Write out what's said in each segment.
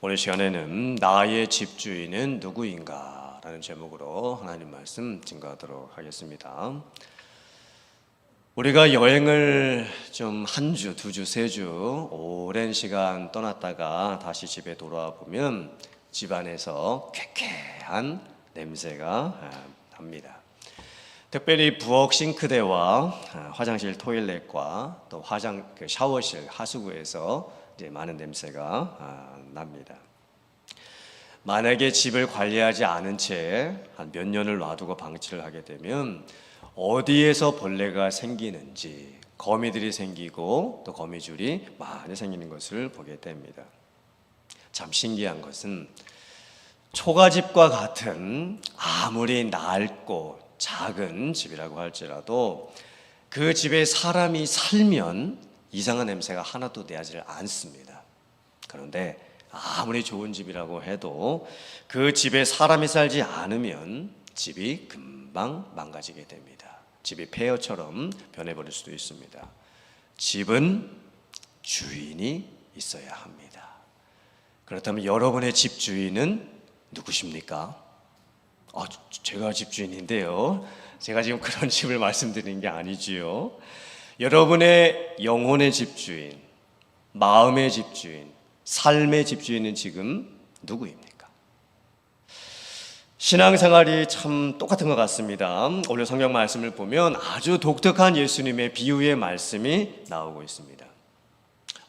오늘 시간에는 나의 집주인은 누구인가? 라는 제목으로 하나님 말씀 증거하도록 하겠습니다. 우리가 여행을 좀 한 주, 두 주, 세 주 오랜 시간 떠났다가 다시 집에 돌아와 보면 집안에서 쾌쾌한 냄새가 납니다. 특별히 부엌 싱크대와 화장실 토일렛과 또 샤워실 하수구에서 이제 많은 냄새가 납니다. 만약에 집을 관리하지 않은 채 한 몇 년을 놔두고 방치를 하게 되면 어디에서 벌레가 생기는지, 거미들이 생기고 또 거미줄이 많이 생기는 것을 보게 됩니다. 참 신기한 것은 초가집과 같은 아무리 낡고 작은 집이라고 할지라도 그 집에 사람이 살면 이상한 냄새가 하나도 나지를 않습니다. 그런데 아무리 좋은 집이라고 해도 그 집에 사람이 살지 않으면 집이 금방 망가지게 됩니다. 집이 폐허처럼 변해버릴 수도 있습니다. 집은 주인이 있어야 합니다. 그렇다면 여러분의 집주인은 누구십니까? 제가 집주인인데요. 제가 지금 그런 집을 말씀드리는 게 아니지요. 여러분의 영혼의 집주인, 마음의 집주인, 삶의 집주인은 지금 누구입니까? 신앙생활이 참 똑같은 것 같습니다. 오늘 성경 말씀을 보면 아주 독특한 예수님의 비유의 말씀이 나오고 있습니다.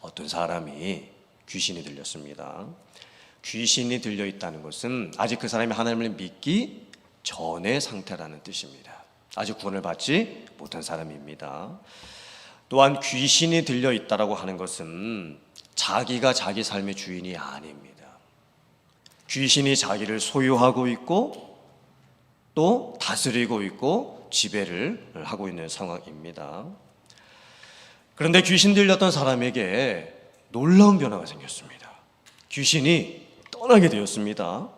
어떤 사람이 귀신이 들렸습니다. 귀신이 들려 있다는 것은 아직 그 사람이 하나님을 믿기 전의 상태라는 뜻입니다. 아직 구원을 받지 못한 사람입니다. 또한 귀신이 들려 있다라고 하는 것은 자기가 자기 삶의 주인이 아닙니다. 귀신이 자기를 소유하고 있고 또 다스리고 있고 지배를 하고 있는 상황입니다. 그런데 귀신 들렸던 사람에게 놀라운 변화가 생겼습니다. 귀신이 떠나게 되었습니다.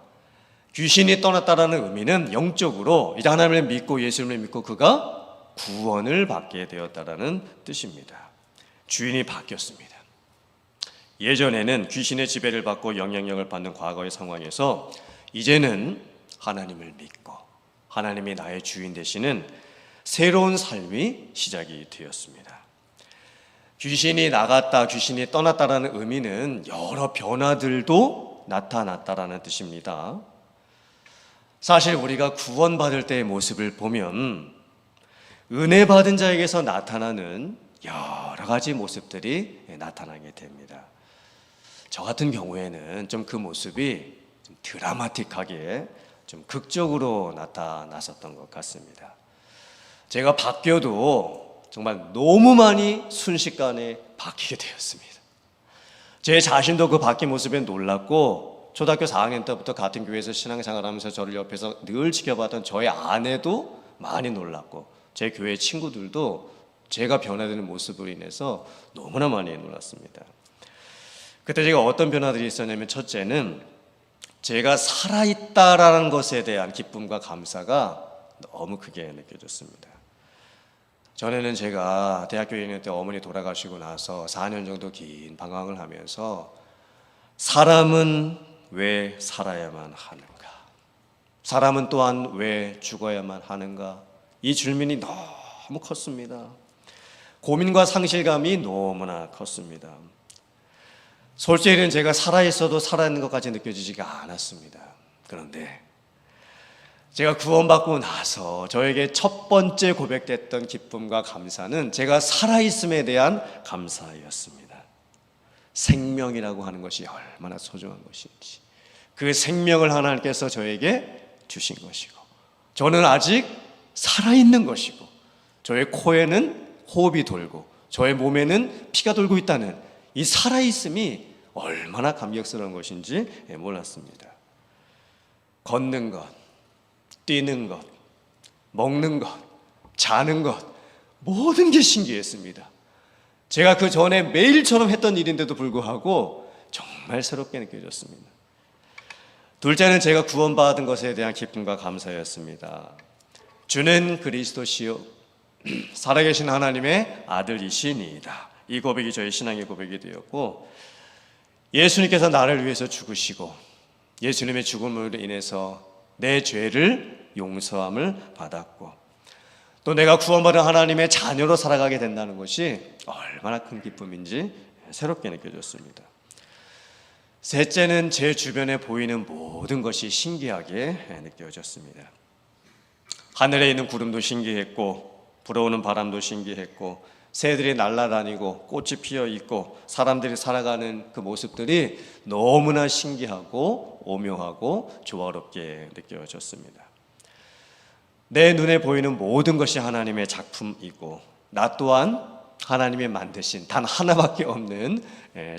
귀신이 떠났다라는 의미는 영적으로 이제 하나님을 믿고 예수님을 믿고 그가 구원을 받게 되었다라는 뜻입니다. 주인이 바뀌었습니다. 예전에는 귀신의 지배를 받고 영향력을 받는 과거의 상황에서 이제는 하나님을 믿고 하나님이 나의 주인 되시는 새로운 삶이 시작이 되었습니다. 귀신이 나갔다, 귀신이 떠났다라는 의미는 여러 변화들도 나타났다라는 뜻입니다. 사실 우리가 구원받을 때의 모습을 보면 은혜 받은 자에게서 나타나는 여러 가지 모습들이 나타나게 됩니다. 저 같은 경우에는 좀 그 모습이 좀 드라마틱하게 좀 극적으로 나타났었던 것 같습니다. 제가 바뀌어도 정말 너무 많이 순식간에 바뀌게 되었습니다. 제 자신도 그 바뀐 모습에 놀랐고 초등학교 4학년 때부터 같은 교회에서 신앙생활하면서 저를 옆에서 늘 지켜봤던 저의 아내도 많이 놀랐고 제 교회 친구들도 제가 변화되는 모습으로 인해서 너무나 많이 놀랐습니다. 그때 제가 어떤 변화들이 있었냐면 첫째는 제가 살아있다라는 것에 대한 기쁨과 감사가 너무 크게 느껴졌습니다. 전에는 제가 대학교 2학년 때 어머니 돌아가시고 나서 4년 정도 긴 방황을 하면서 사람은 왜 살아야만 하는가? 사람은 또한 왜 죽어야만 하는가? 이 질문이 너무 컸습니다. 고민과 상실감이 너무나 컸습니다. 솔직히는 제가 살아있어도 살아있는 것까지 느껴지지가 않았습니다. 그런데 제가 구원받고 나서 저에게 첫 번째 고백됐던 기쁨과 감사는 제가 살아있음에 대한 감사였습니다. 생명이라고 하는 것이 얼마나 소중한 것인지, 그 생명을 하나님께서 저에게 주신 것이고 저는 아직 살아있는 것이고 저의 코에는 호흡이 돌고 저의 몸에는 피가 돌고 있다는 이 살아있음이 얼마나 감격스러운 것인지 몰랐습니다. 걷는 것, 뛰는 것, 먹는 것, 자는 것 모든 게 신기했습니다. 제가 그 전에 매일처럼 했던 일인데도 불구하고 정말 새롭게 느껴졌습니다. 둘째는 제가 구원받은 것에 대한 기쁨과 감사였습니다. 주는 그리스도시요 살아계신 하나님의 아들이시니이다. 이 고백이 저의 신앙의 고백이 되었고 예수님께서 나를 위해서 죽으시고 예수님의 죽음으로 인해서 내 죄를 용서함을 받았고 또 내가 구원받은 하나님의 자녀로 살아가게 된다는 것이 얼마나 큰 기쁨인지 새롭게 느껴졌습니다. 셋째는 제 주변에 보이는 모든 것이 신기하게 느껴졌습니다. 하늘에 있는 구름도 신기했고 불어오는 바람도 신기했고 새들이 날아다니고 꽃이 피어 있고 사람들이 살아가는 그 모습들이 너무나 신기하고 오묘하고 조화롭게 느껴졌습니다. 내 눈에 보이는 모든 것이 하나님의 작품이고 나 또한 하나님이 만드신 단 하나밖에 없는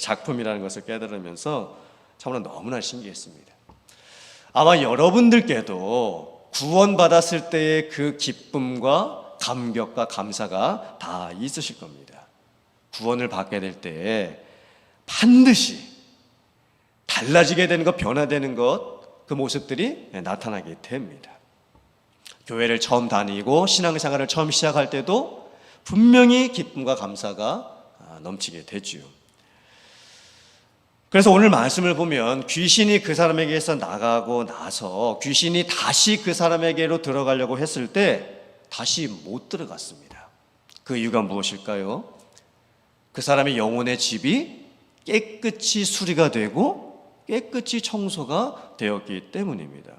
작품이라는 것을 깨달으면서 참으로 너무나 신기했습니다. 아마 여러분들께도 구원받았을 때의 그 기쁨과 감격과 감사가 다 있으실 겁니다. 구원을 받게 될 때 반드시 달라지게 되는 것, 변화되는 것, 그 모습들이 나타나게 됩니다. 교회를 처음 다니고 신앙생활을 처음 시작할 때도 분명히 기쁨과 감사가 넘치게 되지요. 그래서 오늘 말씀을 보면 귀신이 그 사람에게서 나가고 나서 귀신이 다시 그 사람에게로 들어가려고 했을 때 다시 못 들어갔습니다. 그 이유가 무엇일까요? 그 사람의 영혼의 집이 깨끗이 수리가 되고 깨끗이 청소가 되었기 때문입니다.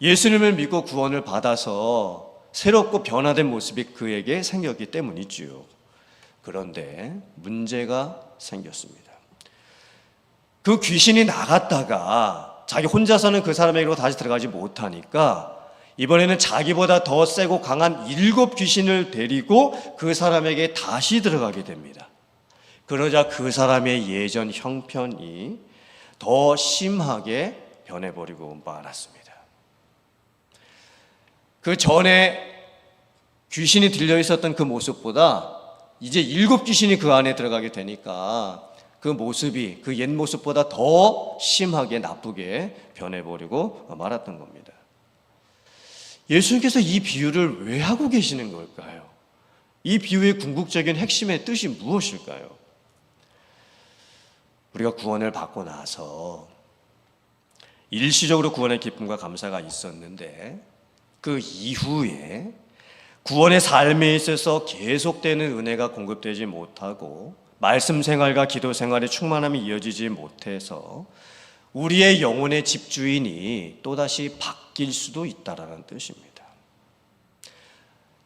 예수님을 믿고 구원을 받아서 새롭고 변화된 모습이 그에게 생겼기 때문이지요. 그런데 문제가 생겼습니다. 그 귀신이 나갔다가 자기 혼자서는 그 사람에게로 다시 들어가지 못하니까 이번에는 자기보다 더 세고 강한 7 귀신을 데리고 그 사람에게 다시 들어가게 됩니다. 그러자 그 사람의 예전 형편이 더 심하게 변해버리고 말았습니다. 그 전에 귀신이 들려 있었던 그 모습보다 이제 7 귀신이 그 안에 들어가게 되니까 그 모습이 그 옛 모습보다 더 심하게 나쁘게 변해버리고 말았던 겁니다. 예수님께서 이 비유를 왜 하고 계시는 걸까요? 이 비유의 궁극적인 핵심의 뜻이 무엇일까요? 우리가 구원을 받고 나서 일시적으로 구원의 기쁨과 감사가 있었는데 그 이후에 구원의 삶에 있어서 계속되는 은혜가 공급되지 못하고 말씀 생활과 기도 생활의 충만함이 이어지지 못해서 우리의 영혼의 집주인이 또다시 바뀔 수도 있다라는 뜻입니다.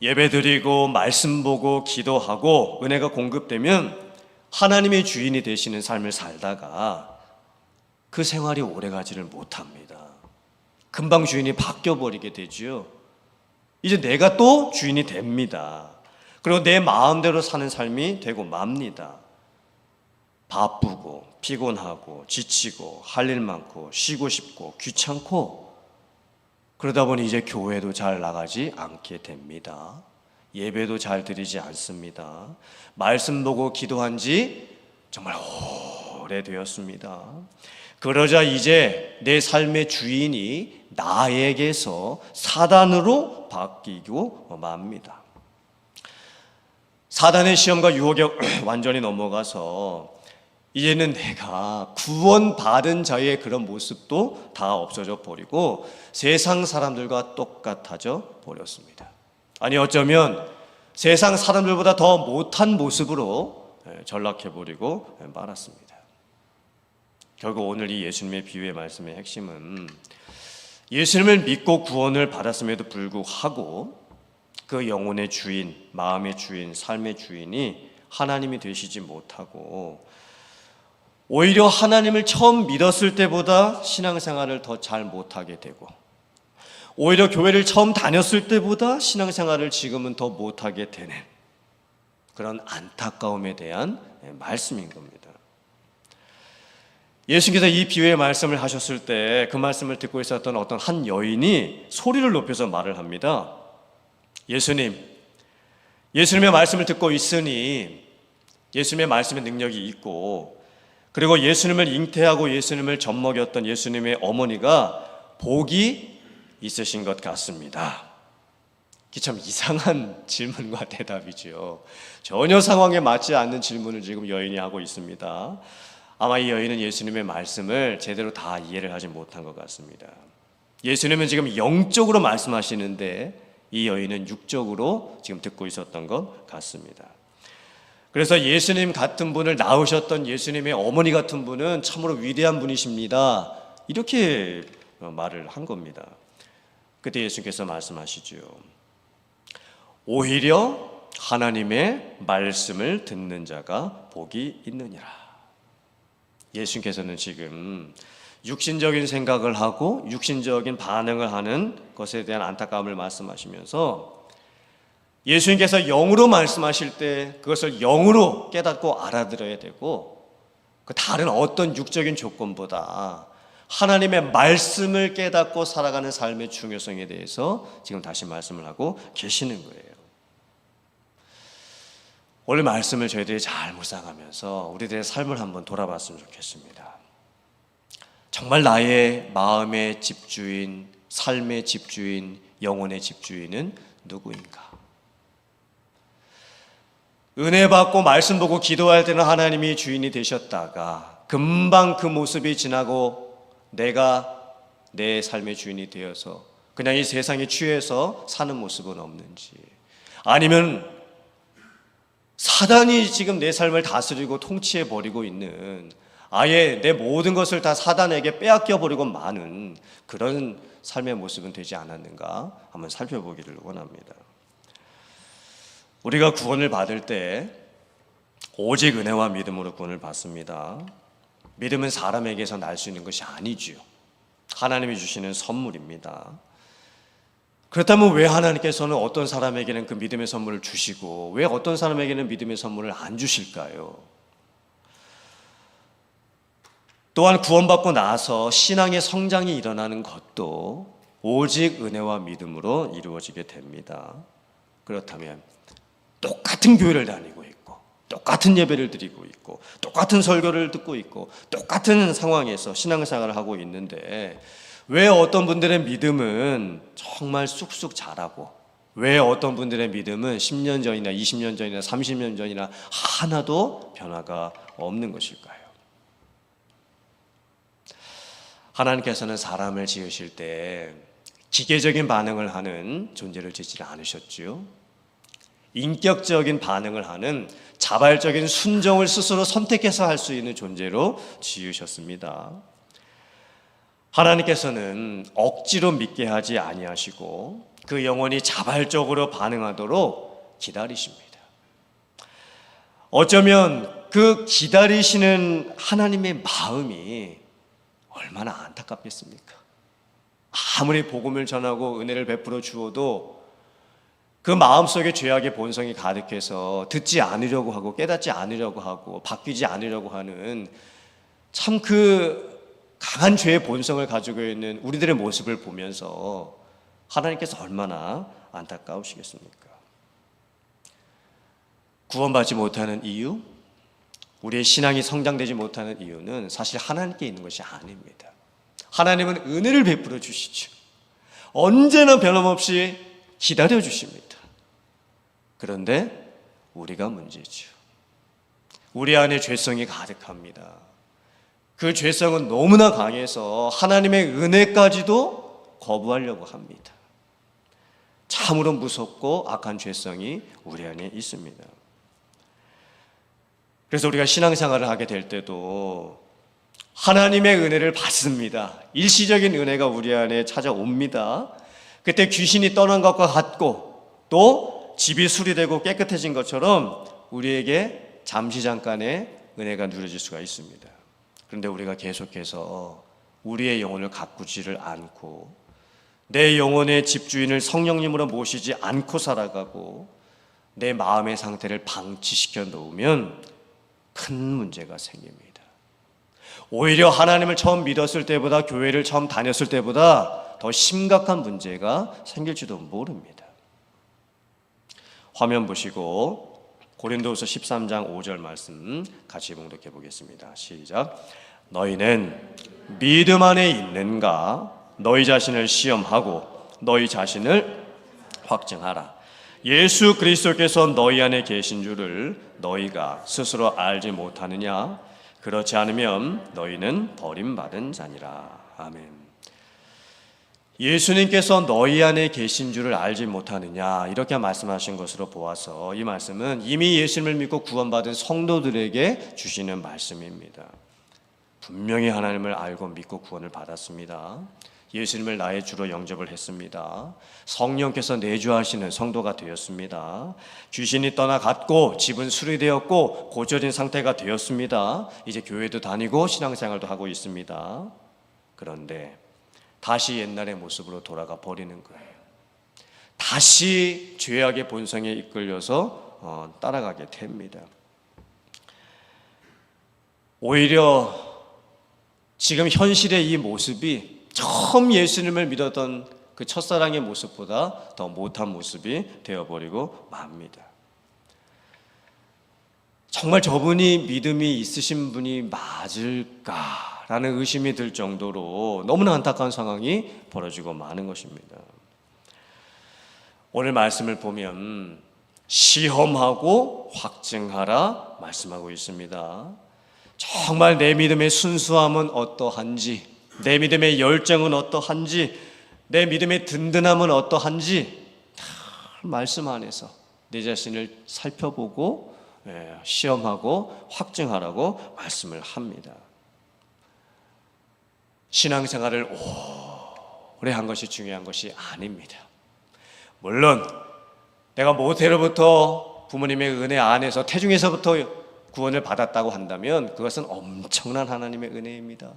예배드리고 말씀 보고 기도하고 은혜가 공급되면 하나님의 주인이 되시는 삶을 살다가 그 생활이 오래가지를 못합니다. 금방 주인이 바뀌어버리게 되지요. 이제 내가 또 주인이 됩니다. 그리고 내 마음대로 사는 삶이 되고 맙니다. 바쁘고 피곤하고 지치고 할 일 많고 쉬고 싶고 귀찮고 그러다 보니 이제 교회도 잘 나가지 않게 됩니다. 예배도 잘 드리지 않습니다. 말씀 보고 기도한 지 정말 오래되었습니다. 그러자 이제 내 삶의 주인이 나에게서 사단으로 바뀌고 맙니다. 사단의 시험과 유혹에 완전히 넘어가서 이제는 내가 구원받은 자의 그런 모습도 다 없어져 버리고 세상 사람들과 똑같아져 버렸습니다. 아니 어쩌면 세상 사람들보다 더 못한 모습으로 전락해버리고 말았습니다. 결국 오늘 이 예수님의 비유의 말씀의 핵심은 예수님을 믿고 구원을 받았음에도 불구하고 그 영혼의 주인, 마음의 주인, 삶의 주인이 하나님이 되시지 못하고 오히려 하나님을 처음 믿었을 때보다 신앙생활을 더 잘 못하게 되고 오히려 교회를 처음 다녔을 때보다 신앙생활을 지금은 더 못하게 되는 그런 안타까움에 대한 말씀인 겁니다. 예수님께서 이 비유의 말씀을 하셨을 때 그 말씀을 듣고 있었던 어떤 한 여인이 소리를 높여서 말을 합니다. 예수님의 말씀을 듣고 있으니 예수님의 말씀의 능력이 있고 그리고 예수님을 잉태하고 예수님을 젖먹였던 예수님의 어머니가 복이 있으신 것 같습니다. 이게 참 이상한 질문과 대답이죠. 전혀 상황에 맞지 않는 질문을 지금 여인이 하고 있습니다. 아마 이 여인은 예수님의 말씀을 제대로 다 이해를 하지 못한 것 같습니다. 예수님은 지금 영적으로 말씀하시는데 이 여인은 육적으로 지금 듣고 있었던 것 같습니다. 그래서 예수님 같은 분을 낳으셨던 예수님의 어머니 같은 분은 참으로 위대한 분이십니다. 이렇게 말을 한 겁니다. 그때 예수님께서 말씀하시죠. 오히려 하나님의 말씀을 듣는 자가 복이 있느니라. 예수님께서는 지금 육신적인 생각을 하고 육신적인 반응을 하는 것에 대한 안타까움을 말씀하시면서 예수님께서 영으로 말씀하실 때 그것을 영으로 깨닫고 알아들어야 되고 그 다른 어떤 육적인 조건보다 하나님의 말씀을 깨닫고 살아가는 삶의 중요성에 대해서 지금 다시 말씀을 하고 계시는 거예요. 오늘 말씀을 저희들이 잘 묵상하면서 우리들의 삶을 한번 돌아봤으면 좋겠습니다. 정말 나의 마음의 집주인, 삶의 집주인, 영혼의 집주인은 누구인가? 은혜 받고 말씀 보고 기도할 때는 하나님이 주인이 되셨다가 금방 그 모습이 지나고 내가 내 삶의 주인이 되어서 그냥 이 세상에 취해서 사는 모습은 없는지, 아니면 사단이 지금 내 삶을 다스리고 통치해버리고 있는, 아예 내 모든 것을 다 사단에게 빼앗겨버리고 마는 그런 삶의 모습은 되지 않았는가 한번 살펴보기를 원합니다. 우리가 구원을 받을 때 오직 은혜와 믿음으로 구원을 받습니다. 믿음은 사람에게서 날 수 있는 것이 아니지요. 하나님이 주시는 선물입니다. 그렇다면 왜 하나님께서는 어떤 사람에게는 그 믿음의 선물을 주시고 왜 어떤 사람에게는 믿음의 선물을 안 주실까요? 또한 구원받고 나서 신앙의 성장이 일어나는 것도 오직 은혜와 믿음으로 이루어지게 됩니다. 그렇다면 똑같은 교회를 다니고 있고 똑같은 예배를 드리고 있고 똑같은 설교를 듣고 있고 똑같은 상황에서 신앙생활을 하고 있는데 왜 어떤 분들의 믿음은 정말 쑥쑥 자라고 왜 어떤 분들의 믿음은 10년 전이나 20년 전이나 30년 전이나 하나도 변화가 없는 것일까요? 하나님께서는 사람을 지으실 때 기계적인 반응을 하는 존재를 짓지 않으셨지요. 인격적인 반응을 하는 자발적인 순종을 스스로 선택해서 할 수 있는 존재로 지으셨습니다. 하나님께서는 억지로 믿게 하지 아니하시고 그 영혼이 자발적으로 반응하도록 기다리십니다. 어쩌면 그 기다리시는 하나님의 마음이 얼마나 안타깝겠습니까? 아무리 복음을 전하고 은혜를 베풀어 주어도 그 마음속에 죄악의 본성이 가득해서 듣지 않으려고 하고 깨닫지 않으려고 하고 바뀌지 않으려고 하는 참 그 강한 죄의 본성을 가지고 있는 우리들의 모습을 보면서 하나님께서 얼마나 안타까우시겠습니까? 구원받지 못하는 이유, 우리의 신앙이 성장되지 못하는 이유는 사실 하나님께 있는 것이 아닙니다. 하나님은 은혜를 베풀어 주시죠. 언제나 변함없이 기다려 주십니다. 그런데 우리가 문제죠. 우리 안에 죄성이 가득합니다. 그 죄성은 너무나 강해서 하나님의 은혜까지도 거부하려고 합니다. 참으로 무섭고 악한 죄성이 우리 안에 있습니다. 그래서 우리가 신앙생활을 하게 될 때도 하나님의 은혜를 받습니다. 일시적인 은혜가 우리 안에 찾아옵니다. 그때 귀신이 떠난 것과 같고 또 집이 수리되고 깨끗해진 것처럼 우리에게 잠시 잠깐의 은혜가 누려질 수가 있습니다. 그런데 우리가 계속해서 우리의 영혼을 가꾸지를 않고 내 영혼의 집주인을 성령님으로 모시지 않고 살아가고 내 마음의 상태를 방치시켜 놓으면 큰 문제가 생깁니다. 오히려 하나님을 처음 믿었을 때보다 교회를 처음 다녔을 때보다 더 심각한 문제가 생길지도 모릅니다. 화면 보시고 고린도후서 13장 5절 말씀 같이 봉독해 보겠습니다. 시작. 너희는 믿음 안에 있는가? 너희 자신을 시험하고 너희 자신을 확증하라. 예수 그리스도께서 너희 안에 계신 줄을 너희가 스스로 알지 못하느냐? 그렇지 않으면 너희는 버림받은 자니라. 아멘. 예수님께서 너희 안에 계신 줄을 알지 못하느냐 이렇게 말씀하신 것으로 보아서 이 말씀은 이미 예수님을 믿고 구원받은 성도들에게 주시는 말씀입니다. 분명히 하나님을 알고 믿고 구원을 받았습니다. 예수님을 나의 주로 영접을 했습니다. 성령께서 내주하시는 성도가 되었습니다. 귀신이 떠나갔고 집은 수리되었고 고쳐진 상태가 되었습니다. 이제 교회도 다니고 신앙생활도 하고 있습니다. 그런데 다시 옛날의 모습으로 돌아가 버리는 거예요. 다시 죄악의 본성에 이끌려서 따라가게 됩니다. 오히려 지금 현실의 이 모습이 처음 예수님을 믿었던 그 첫사랑의 모습보다 더 못한 모습이 되어버리고 맙니다. 정말 저분이 믿음이 있으신 분이 맞을까라는 의심이 들 정도로 너무나 안타까운 상황이 벌어지고 마는 것입니다. 오늘 말씀을 보면 시험하고 확증하라 말씀하고 있습니다. 정말 내 믿음의 순수함은 어떠한지, 내 믿음의 열정은 어떠한지, 내 믿음의 든든함은 어떠한지 말씀 안에서 내 자신을 살펴보고 시험하고 확증하라고 말씀을 합니다. 신앙생활을 오래 한 것이 중요한 것이 아닙니다. 물론 내가 모태로부터 부모님의 은혜 안에서 태중에서부터 구원을 받았다고 한다면 그것은 엄청난 하나님의 은혜입니다.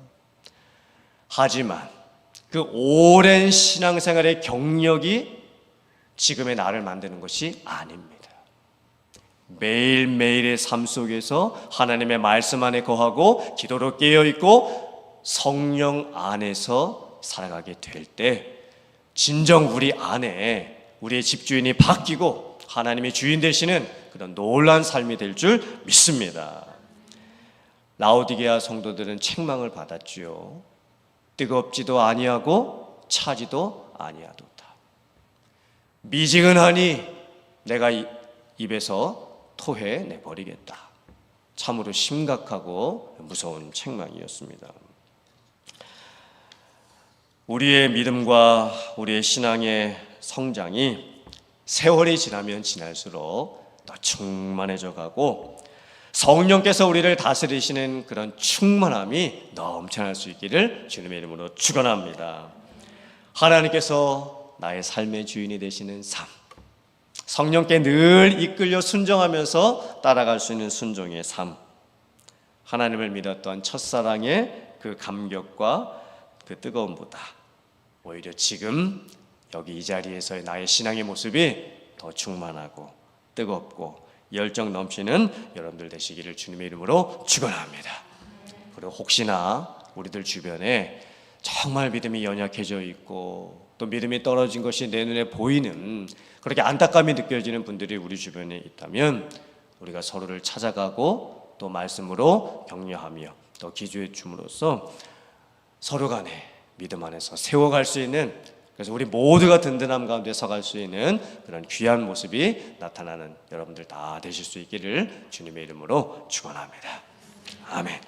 하지만 그 오랜 신앙생활의 경력이 지금의 나를 만드는 것이 아닙니다. 매일매일의 삶 속에서 하나님의 말씀 안에 거하고 기도로 깨어있고 성령 안에서 살아가게 될 때 진정 우리 안에 우리의 집주인이 바뀌고 하나님의 주인 되시는 그런 놀라운 삶이 될 줄 믿습니다. 라오디게아 성도들은 책망을 받았지요. 뜨겁지도 아니하고 차지도 아니하도다. 미지근하니 내가 입에서 토해내버리겠다. 참으로 심각하고 무서운 책망이었습니다. 우리의 믿음과 우리의 신앙의 성장이 세월이 지나면 지날수록 더 충만해져 가고 성령께서 우리를 다스리시는 그런 충만함이 넘쳐날 수 있기를 주님의 이름으로 축원합니다. 하나님께서 나의 삶의 주인이 되시는 삶, 성령께 늘 이끌려 순종하면서 따라갈 수 있는 순종의 삶, 하나님을 믿었던 첫사랑의 그 감격과 그 뜨거움보다 오히려 지금 여기 이 자리에서의 나의 신앙의 모습이 더 충만하고 뜨겁고 열정 넘치는 여러분들 되시기를 주님의 이름으로 축원합니다. 그리고 혹시나 우리들 주변에 정말 믿음이 연약해져 있고 또 믿음이 떨어진 것이 내 눈에 보이는 그렇게 안타까움이 느껴지는 분들이 우리 주변에 있다면 우리가 서로를 찾아가고 또 말씀으로 격려하며 또 기도해 줌으로써 서로 간에 믿음 안에서 세워갈 수 있는, 그래서 우리 모두가 든든함 가운데 서갈 수 있는 그런 귀한 모습이 나타나는 여러분들 다 되실 수 있기를 주님의 이름으로 축원합니다. 아멘.